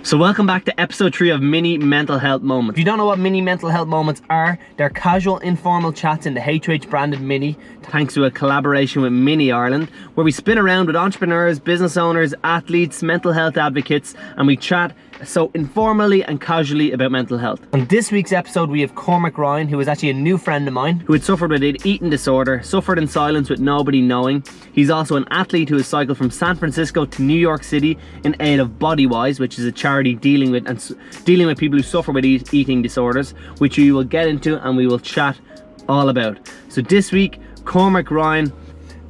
So welcome back to episode 3 of Mini Mental Health Moments. If you don't know what Mini Mental Health Moments are, they're casual, informal chats in the HH branded Mini, thanks to a collaboration with Mini Ireland, where we spin around with entrepreneurs, business owners, athletes, mental health advocates, and we chat so informally and casually about mental health. On this week's episode, we have Cormac Ryan, who is actually a new friend of mine, who had suffered with an eating disorder, suffered in silence with nobody knowing. He's also an athlete who has cycled from San Francisco to New York City in aid of Bodywise, which is a charity dealing with people who suffer with eating disorders, which we will get into and we will chat all about. So this week, Cormac Ryan,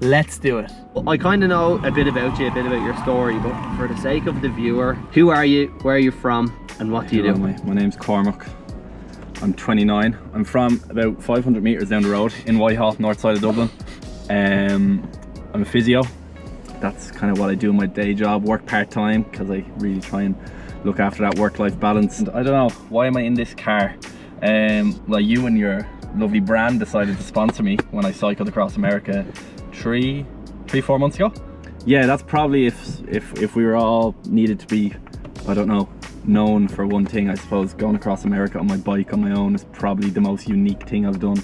let's do it. I kind of know a bit about you, a bit about your story, but for the sake of the viewer, who are you, where are you from, and what do you do? My name's Cormac. I'm 29. I'm from about 500 metres down the road in Whitehall, north side of Dublin. I'm a physio. That's kind of what I do in my day job, work part-time, because I really try and look after that work-life balance. And I don't know, why am I in this car? Well, you and your lovely brand decided to sponsor me when I cycled across America 3-4 months ago. Yeah, that's probably if we were all needed to be, I don't know, known for one thing. I suppose going across America on my bike on my own is probably the most unique thing I've done.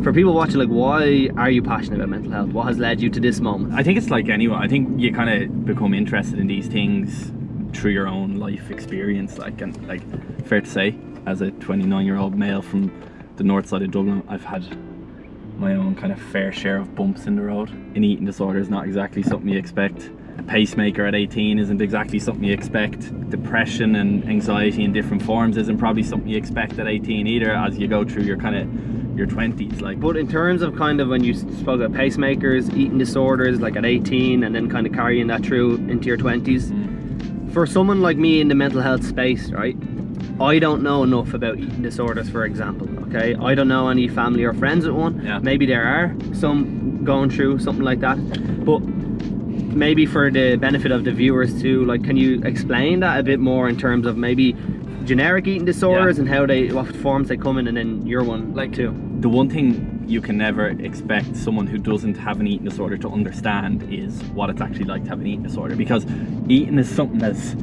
For people watching, like, why are you passionate about mental health? What has led you to this moment? I think it's like anyone. I think you kind of become interested in these things through your own life experience. And fair to say, as a 29-year-old male from the north side of Dublin, I've had my own kind of fair share of bumps in the road. An eating disorder is not exactly something you expect. A pacemaker at 18 isn't exactly something you expect. Depression and anxiety in different forms isn't probably something you expect at 18 either, as you go through your 20s. But in terms of kind of when you spoke about pacemakers, eating disorders, like at 18, and then kind of carrying that through into your 20s, for someone like me in the mental health space, right? I don't know enough about eating disorders, for example, okay? I don't know any family or friends with one. Yeah. Maybe there are some going through something like that. But maybe for the benefit of the viewers too, like, can you explain that a bit more in terms of maybe generic eating disorders and how what forms they come in, and then your one too? The one thing you can never expect someone who doesn't have an eating disorder to understand is what it's actually like to have an eating disorder, because eating is something as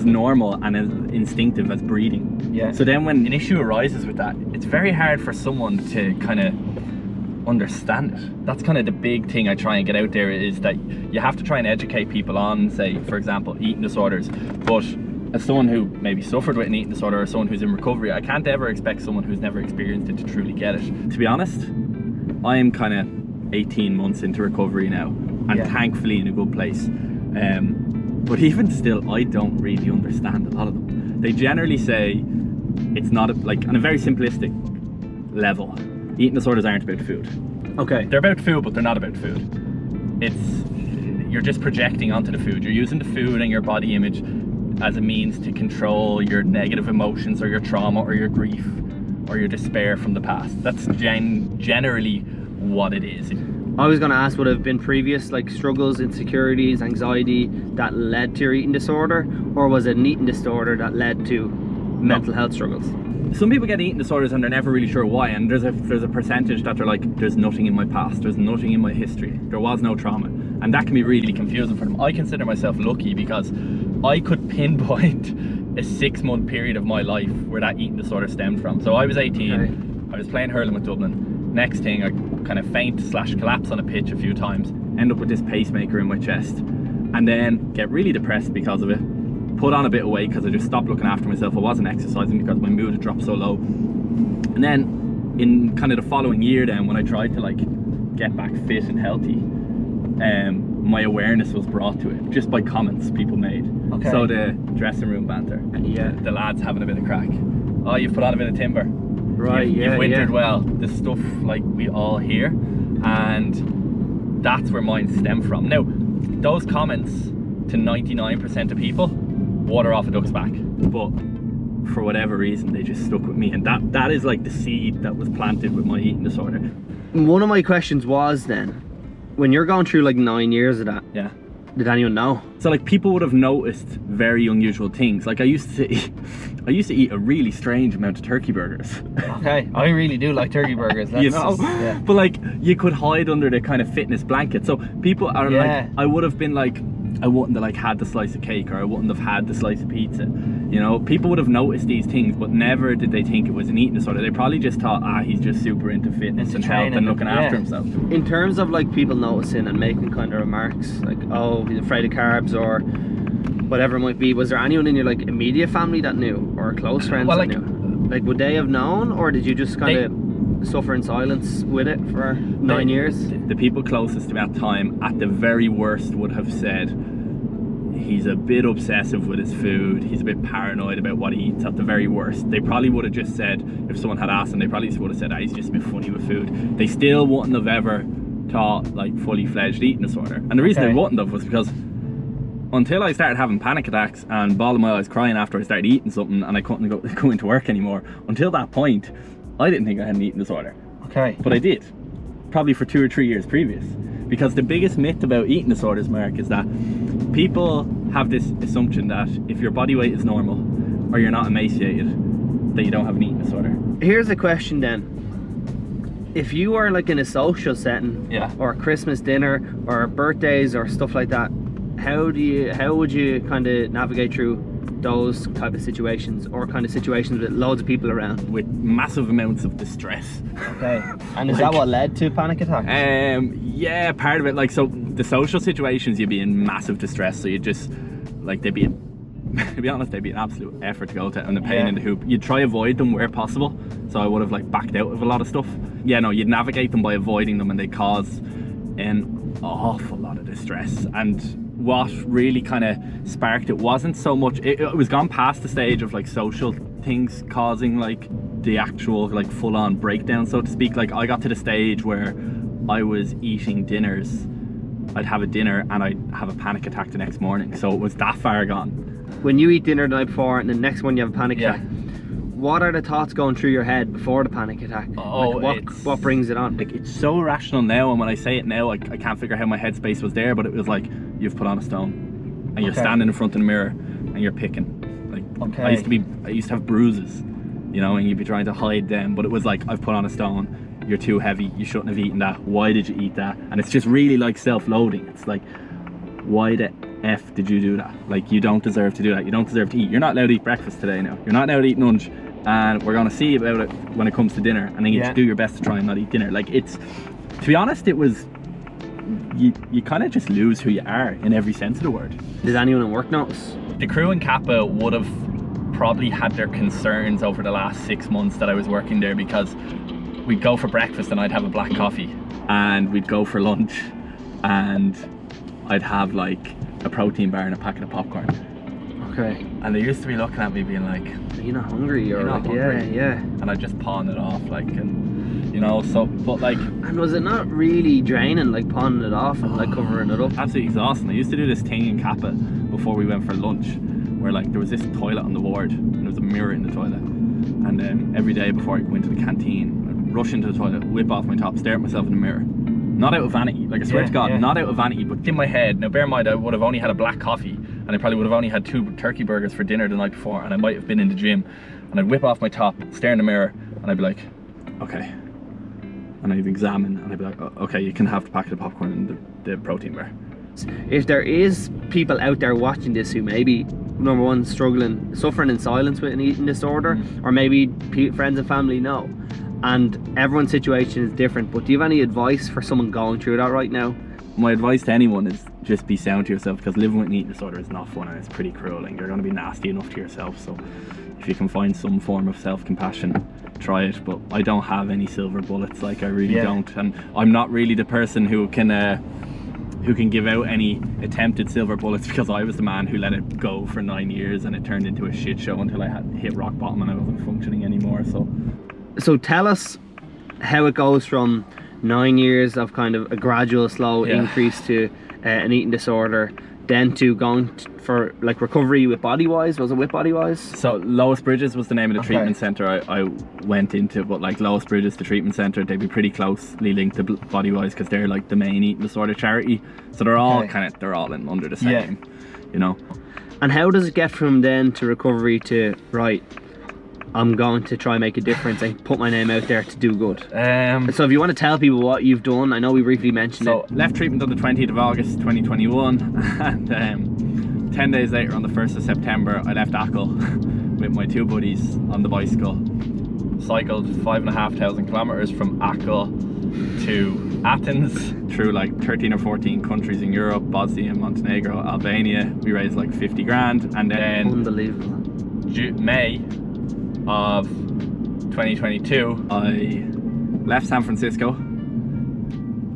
normal and as instinctive as breathing. Yeah. So then when an issue arises with that, it's very hard for someone to kind of understand it. That's kind of the big thing I try and get out there, is that you have to try and educate people on, say, for example, eating disorders. But as someone who maybe suffered with an eating disorder, or someone who's in recovery, I can't ever expect someone who's never experienced it to truly get it. To be honest, I am kind of 18 months into recovery now, and thankfully in a good place. But even still, I don't really understand a lot of them. They generally say it's not on a very simplistic level, eating disorders aren't about food. Okay. They're about food, but they're not about food. You're just projecting onto the food. You're using the food and your body image as a means to control your negative emotions, or your trauma, or your grief, or your despair from the past. That's generally what it is. I was going to ask, would have been previous struggles, insecurities, anxiety that led to your eating disorder, or was it an eating disorder that led to mental health struggles? Some people get eating disorders and they're never really sure why, and there's a percentage that they're like, there's nothing in my past, there's nothing in my history, there was no trauma, and that can be really confusing for them. I consider myself lucky because I could pinpoint a 6-month period of my life where that eating disorder stemmed from. So I was 18, okay. I was playing hurling with Dublin. Next thing, I kind of faint/collapse on a pitch a few times, end up with this pacemaker in my chest, and then get really depressed because of it. Put on a bit of weight because I just stopped looking after myself. I wasn't exercising because my mood had dropped so low. And then in kind of the following year then, when I tried to get back fit and healthy, my awareness was brought to it just by comments people made. Okay. So the dressing room banter, the lads having a bit of crack. Oh, you've put on a bit of timber. Right, you've wintered well. This stuff we all hear, and that's where mine stem from. Now, those comments to 99% of people, water off a duck's back, but for whatever reason they just stuck with me, and that is the seed that was planted with my eating disorder. One of my questions was then, when you're going through 9 years of that, did anyone know? So people would have noticed very unusual things. I used to eat a really strange amount of turkey burgers. Okay, I really do like turkey burgers. You know, but you could hide under the kind of fitness blanket. So people are I would have been I wouldn't have like had the slice of cake, or I wouldn't have had the slice of pizza. You know, people would have noticed these things, but never did they think it was an eating disorder. They probably just thought, he's just super into fitness and health and looking after himself. In terms of like people noticing and making kind of remarks like, oh, he's afraid of carbs or whatever it might be, was there anyone in your like immediate family that knew, or close friends that knew? Like, would they have known, or did you just kind of suffer in silence with it for 9 years? The people closest to me at the time, at the very worst, would have said he's a bit obsessive with his food, he's a bit paranoid about what he eats. At the very worst, they probably would have just said, if someone had asked them, they probably would have said, he's just a bit funny with food. They still wouldn't have ever taught like fully fledged eating disorder. And the reason they wouldn't have was because until I started having panic attacks and bawling my eyes crying after I started eating something and I couldn't go into work anymore, until that point I didn't think I had an eating disorder. But I did, probably for 2 or 3 years previous. Because the biggest myth about eating disorders, Mark, is that people have this assumption that if your body weight is normal or you're not emaciated, that you don't have an eating disorder. Here's a question then. If you are like in a social setting, or a Christmas dinner or birthdays or stuff like that, how would you kind of navigate through those type of situations, or kind of situations with loads of people around? With massive amounts of distress. And is that what led to panic attacks? Yeah, part of it. Like, so the social situations, you'd be in massive distress, so you just like, to be honest, they'd be an absolute effort to go to, and the pain in the hoop. You'd try avoid them where possible, so I would have like backed out of a lot of stuff. You'd navigate them by avoiding them, and they cause an awful lot of distress. And what really kind of sparked it wasn't so much, it was gone past the stage of like social things causing like the actual like full-on breakdown, so to speak. Like, I got to the stage where I was eating dinners, I'd have a dinner and I'd have a panic attack the next morning. So it was that far gone. When you eat dinner the night before and the next one you have a panic attack, what are the thoughts going through your head before the panic attack? What brings it on? Like, it's so rational now, and when I say it now, I can't figure out how my headspace was there, but it was like, you've put on a stone and you're standing in front of the mirror and you're picking. Like, I used to have bruises, you know, and you'd be trying to hide them, but it was like, I've put on a stone, you're too heavy, you shouldn't have eaten that, why did you eat that? And it's just really like self-loathing. It's like, why the F did you do that? Like, you don't deserve to do that, you don't deserve to eat. You're not allowed to eat breakfast today now, you're not allowed to eat lunch, and we're gonna see about it when it comes to dinner, and then you do your best to try and not eat dinner. Like, it's, to be honest, it was, you kind of just lose who you are in every sense of the word. Did anyone at work notice? The crew in Kappa would have probably had their concerns over the last 6 months that I was working there, because we'd go for breakfast and I'd have a black coffee, and we'd go for lunch and I'd have like a protein bar and a packet of popcorn. And they used to be looking at me being like, are you not hungry? Or like, hungry? And I'd just pawn it off, like, and you know, so, but like, and was it not really draining, like pawning it off and like covering it up? Absolutely exhausting. I used to do this thing in Kappa before we went for lunch, where like there was this toilet on the ward and there was a mirror in the toilet, and then every day before I go into the canteen, I'd rush into the toilet, whip off my top, stare at myself in the mirror. Not out of vanity, like, I swear to God, not out of vanity, but in my head. Now bear in mind, I would have only had a black coffee, and I probably would have only had 2 turkey burgers for dinner the night before, and I might have been in the gym, and I'd whip off my top, stare in the mirror, and I'd be like, okay. And I'd examine, and I'd be like, okay, you can have the packet of popcorn and the protein bar. If there is people out there watching this who maybe, number one, suffering in silence with an eating disorder, or maybe friends and family know, and everyone's situation is different, but do you have any advice for someone going through that right now? My advice to anyone is just be sound to yourself, because living with an eating disorder is not fun, and it's pretty cruel, and you're going to be nasty enough to yourself. So if you can find some form of self-compassion, try it. But I don't have any silver bullets, like, I really don't, and I'm not really the person who can give out any attempted silver bullets, because I was the man who let it go for 9 years and it turned into a shit show until I had hit rock bottom and I wasn't functioning anymore. So tell us how it goes from 9 years of kind of a gradual slow increase to an eating disorder, then to going for like recovery with Bodywise. Was it with Bodywise? So Lois Bridges was the name of the treatment centre I went into, but like Lois Bridges, the treatment centre, they'd be pretty closely linked to Bodywise, because they're like the main eating disorder charity, so they're all they're all in under the same, you know. And how does it get from then to recovery to, right, I'm going to try and make a difference and put my name out there to do good. So So if you want to tell people what you've done, I know we briefly mentioned it. left treatment on the 20th of August 2021, and 10 days later on the 1st of September I left Achill with my 2 buddies on the bicycle. Cycled 5,500 kilometers from Achill to Athens, through like 13 or 14 countries in Europe, Bosnia, Montenegro, Albania. We raised like 50 grand, and then Unbelievable. May of 2022 I left San Francisco,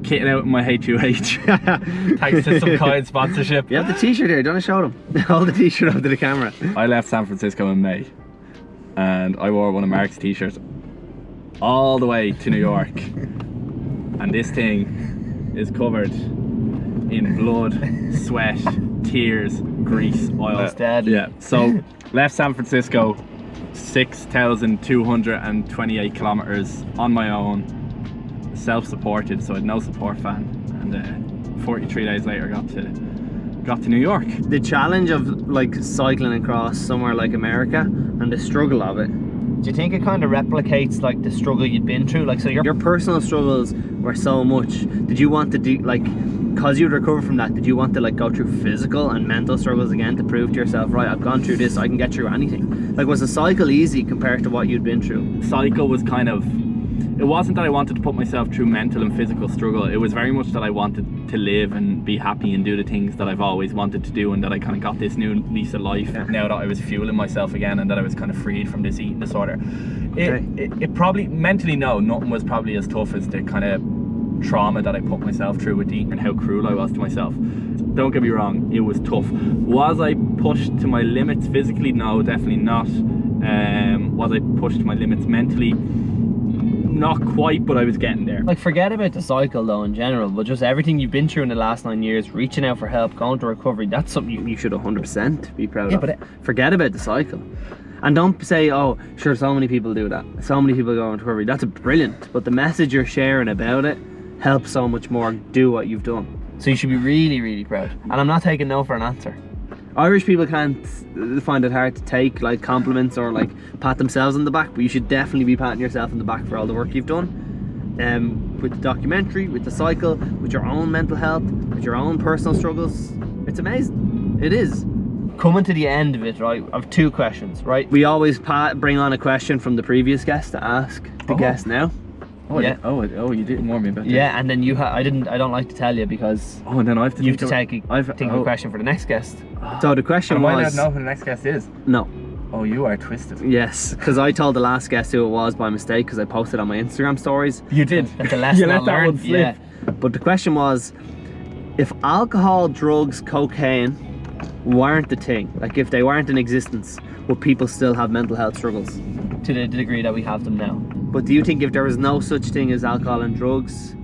kitted out in my H2H thanks to some kind sponsorship. You have the t-shirt here, don't I show them? Hold the t-shirt up to the camera. I left San Francisco in May, and I wore one of Mark's t-shirts all the way to New York, and this thing is covered in blood, sweat, tears, grease, oil. It's dead. Yeah, so left San Francisco, 6,228 kilometers on my own, self-supported, so I had no support fan, and 43 days later got to New York. The challenge of like cycling across somewhere like America and the struggle of it, do you think it kind of replicates like the struggle you'd been through? Like, so your personal struggles were so much. Did you want to do, like, because you'd recover from that, did you want to like go through physical and mental struggles again to prove to yourself, right, I've gone through this, I can get through anything? Like, was the cycle easy compared to what you'd been through? Cycle was kind of, it wasn't that I wanted to put myself through mental and physical struggle. It was very much that I wanted to live and be happy and do the things that I've always wanted to do, and that I kind of got this new lease of life now that I was fueling myself again, and that I was kind of freed from this eating disorder. It probably, mentally, no, nothing was probably as tough as the kind of trauma that I put myself through with eating and how cruel I was to myself. Don't get me wrong, it was tough. Was I pushed to my limits physically? No, definitely not. Was I pushed to my limits mentally? Not quite, but I was getting there. Like, forget about the cycle though in general, but just everything you've been through in the last 9 years, reaching out for help, going to recovery, that's something you should 100% be proud of. But forget about the cycle. And don't say, oh, sure, so many people do that. So many people go into recovery. That's brilliant. But the message you're sharing about it helps so much more do what you've done. So you should be really, really proud. And I'm not taking no for an answer. Irish people can't find it hard to take like compliments or like pat themselves on the back, but you should definitely be patting yourself on the back for all the work you've done. With the documentary, with the cycle, with your own mental health, with your own personal struggles. It's amazing. It is. Coming to the end of it, right, I've 2 questions, right? We always bring on a question from the previous guest to ask the guest now. Oh yeah. You didn't warn me about that. Yeah, and then you I don't like to tell you because and then I have to think of a question for the next guest. So the question was, was, I don't know who the next guest is. No. Oh, you are twisted. Yes, because I told the last guest who it was by mistake because I posted on my Instagram stories. You did. It's a lesson You let I that learned. one slip. Yeah. But the question was, if alcohol, drugs, cocaine weren't the thing, like if they weren't in existence, would people still have mental health struggles? To the degree that we have them now. But do you think if there was no such thing as alcohol and drugs,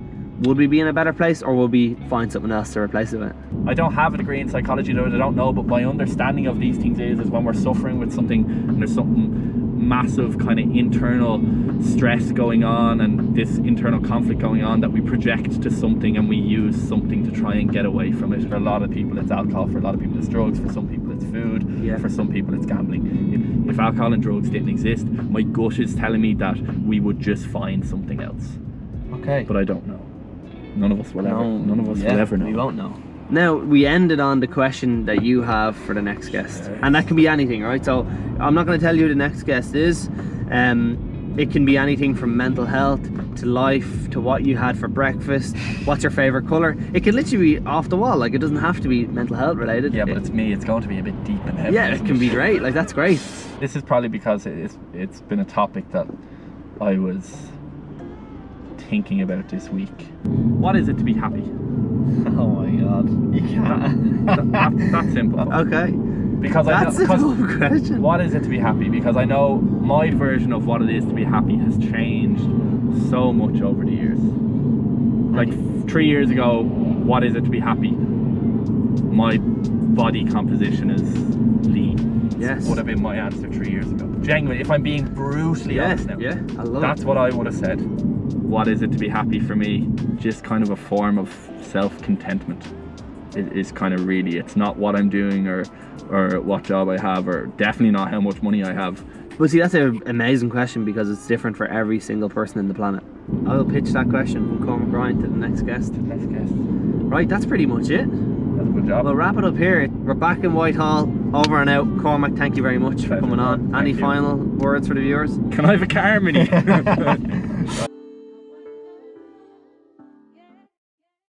would we be in a better place, or would we find something else to replace it with? I don't have a degree in psychology, though I don't know, but my understanding of these things is when we're suffering with something and there's something massive kind of internal stress going on and this internal conflict going on, that we project to something and we use something to try and get away from it. For a lot of people it's alcohol, for a lot of people it's drugs, for some people it's food, for some people it's gambling. If alcohol and drugs didn't exist, my gut is telling me that we would just find something else. Okay. But I don't know. None of us will ever. None of us will ever know. We won't know. Now, we ended on the question that you have for the next guest. And that can be anything, right? So, I'm not going to tell you who the next guest is. It can be anything from mental health to life to what you had for breakfast, what's your favourite colour. It can literally be off the wall, like it doesn't have to be mental health related. Yeah, but it's me, it's going to be a bit deep and heavy. Yeah, it can be great, like that's great. This is probably because it's been a topic that I was thinking about this week. What is it to be happy? Oh my god, you can't. That's simple. Okay. Because that's a tough question. What is it to be happy? Because I know my version of what it is to be happy has changed so much over the years. Like 3 years ago, what is it to be happy? My body composition is lean. Yes. Would have been my answer 3 years ago. Genuinely, if I'm being brutally honest now. Yeah, I love That's what I would have said. What is it to be happy for me? Just kind of a form of self-contentment. It is kind of really, it's not what I'm doing or what job I have, or definitely not how much money I have. Well, see, that's an amazing question because it's different for every single person in the planet. I will pitch that question from Cormac Ryan to the next guest. Next guest. Right, that's pretty much it. That's a good job. We'll wrap it up here. We're back in Whitehall. Over and out. Cormac, thank you very much for coming on. Any final words for the viewers? Can I have a car, Minnie?